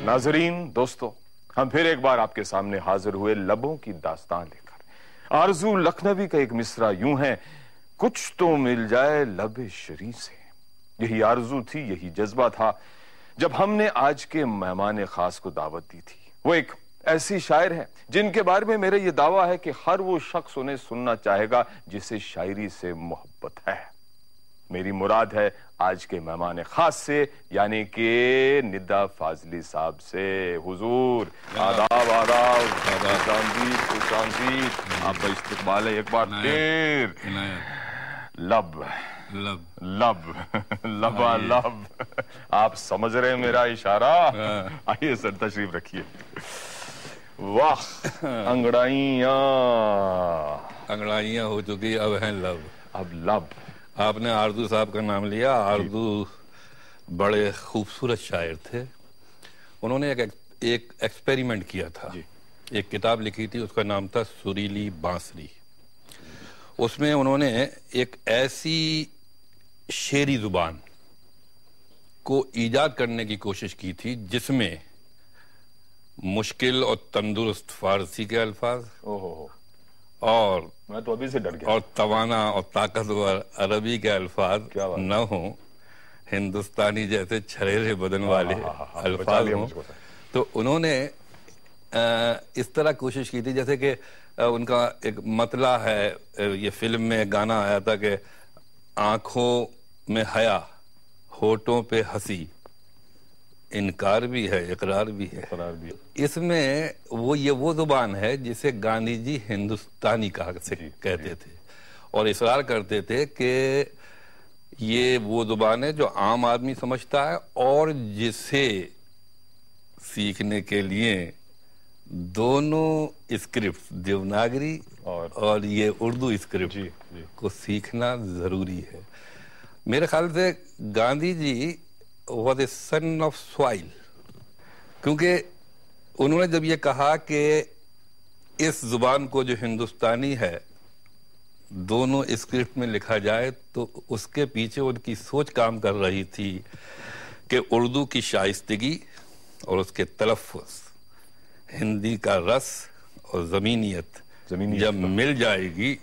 ناظرین دوستو، ہم پھر ایک بار آپ کے سامنے حاضر ہوئے لبوں کی داستان لے کر۔ آرزو لکھنوی کا ایک مصرع یوں ہے: کچھ تو مل جائے لب شیریں سے۔ یہی آرزو تھی، یہی جذبہ تھا جب ہم نے آج کے مہمان خاص کو دعوت دی تھی۔ وہ ایک ایسی شاعر ہے جن کے بارے میں میرا یہ دعویٰ ہے کہ ہر وہ شخص انہیں سننا چاہے گا جسے شاعری سے محبت ہے۔ میری مراد ہے آج کے مہمان خاص سے، یعنی کہ ندا فاضلی صاحب سے۔ حضور آداب آداب، خوش آمدید، آپ کا استقبال ہے ایک بار پھر۔ لب لب لب لبا لب، آپ سمجھ رہے ہیں میرا اشارہ؟ آئیے سر تشریف رکھیے۔ واہ، انگڑائیاں ہو چکی، اب ہیں لب۔ اب لب۔ آپ نے آرزو صاحب کا نام لیا۔ آرزو بڑے خوبصورت شاعر تھے۔ انہوں نے ایک ایکسپیریمنٹ کیا تھا، ایک کتاب لکھی تھی، اس کا نام تھا سریلی بانسری۔ اس میں انہوں نے ایک ایسی شعری زبان کو ایجاد کرنے کی کوشش کی تھی جس میں مشکل اور تندرست فارسی کے الفاظ اور میں تو ابھی سے ڈر گیا، اور توانا اور طاقتور عربی کے الفاظ نہ ہوں، ہندوستانی جیسے چھریرے بدن والے الفاظ ہوں۔ تو انہوں نے اس طرح کوشش کی تھی جیسے کہ ان کا ایک مطلع ہے، یہ فلم میں گانا آیا تھا کہ آنکھوں میں حیا، ہونٹوں پہ ہنسی، انکار بھی ہے اقرار بھی ہے۔ اس میں وہ زبان ہے جسے گاندھی جی ہندوستانی کہتے تھے، اور اصرار کرتے تھے کہ یہ وہ زبان ہے جو عام آدمی سمجھتا ہے اور جسے سیکھنے کے لیے دونوں اسکرپٹ، دیوناگری اور یہ اردو اسکرپٹ کو سیکھنا ضروری ہے۔ میرے خیال سے گاندھی جی was a son of soil، کیونکہ انہوں نے جب یہ کہا کہ اس زبان کو جو ہندوستانی ہے دونوں اسکرپٹ میں لکھا جائے، تو اس کے پیچھے ان کی سوچ کام کر رہی تھی کہ اردو کی شائستگی اور اس کے تلفظ، ہندی کا رس اور زمینیت جب مل جائے گی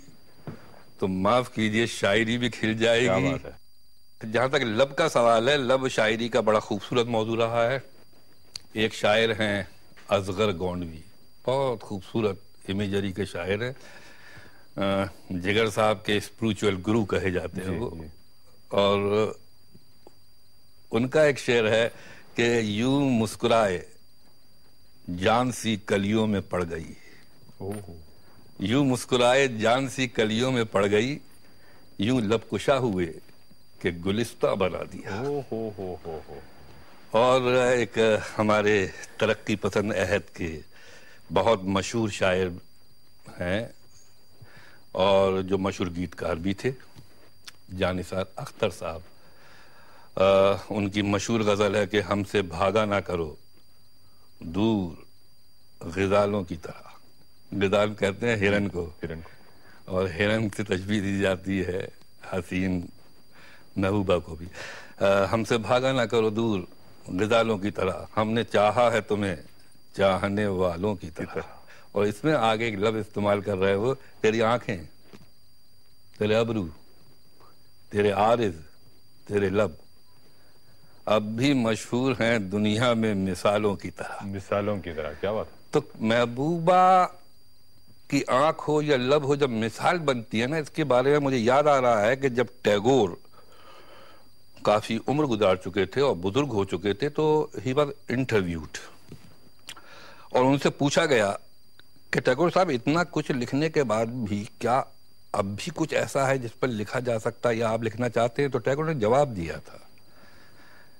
تو معاف کیجئے شاعری بھی کھل جائے گی۔ جہاں تک لب کا سوال ہے، لب شاعری کا بڑا خوبصورت موضوع رہا ہے۔ ایک شاعر ہیں اصغر گونڈوی، بہت خوبصورت امیجری کے شاعر ہیں، جگر صاحب کے اسپریچول گرو کہے جاتے ہیں وہ، اور ان کا ایک شعر ہے کہ یوں مسکرائے جان سی کلیوں میں پڑ گئی، یوں مسکرائے جان سی کلیوں میں پڑ گئی، یوں لب کشا ہوئے کہ گلستہ بنا دیا۔ اور ایک ہمارے ترقی پسند عہد کے بہت مشہور شاعر ہیں اور جو مشہور گیتکار بھی تھے، جانثار اختر صاحب، ان کی مشہور غزل ہے کہ ہم سے بھاگا نہ کرو دور غزالوں کی طرح۔ غزال کہتے ہیں ہرن کو، اور ہرن سے تشبیہ دی جاتی ہے حسین محبوبہ کو بھی۔ ہم سے بھاگا نہ کرو دور غزالوں کی طرح، ہم نے چاہا ہے تمہیں چاہنے والوں کی طرح۔ اور اس میں آگے ایک لفظ استعمال کر رہے وہ، تیری آنکھیں، تیرے ابرو، تیرے عارض، تیرے لب اب بھی مشہور ہیں دنیا میں مثالوں کی طرح۔ مثالوں کی طرح، کیا بات ہے۔ تو محبوبہ کی آنکھ ہو یا لب ہو، جب مثال بنتی ہے نا، اس کے بارے میں مجھے یاد آ رہا ہے کہ جب ٹیگور کافی عمر گزار چکے تھے اور بزرگ ہو چکے تھے تو ہی واز انٹرویوڈ، اور ان سے پوچھا گیا کہ ٹیگور صاحب اتنا کچھ لکھنے کے بعد بھی کیا اب بھی کچھ ایسا ہے جس پر لکھا جا سکتا ہے یا آپ لکھنا چاہتے ہیں؟ تو ٹیگور نے جواب دیا تھا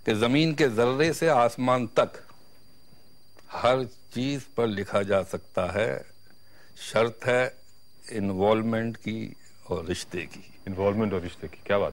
کہ زمین کے ذرے سے آسمان تک ہر چیز پر لکھا جا سکتا ہے، شرط ہے انوالومنٹ کی اور رشتے کی۔ انوالومنٹ اور رشتے کی، کیا بات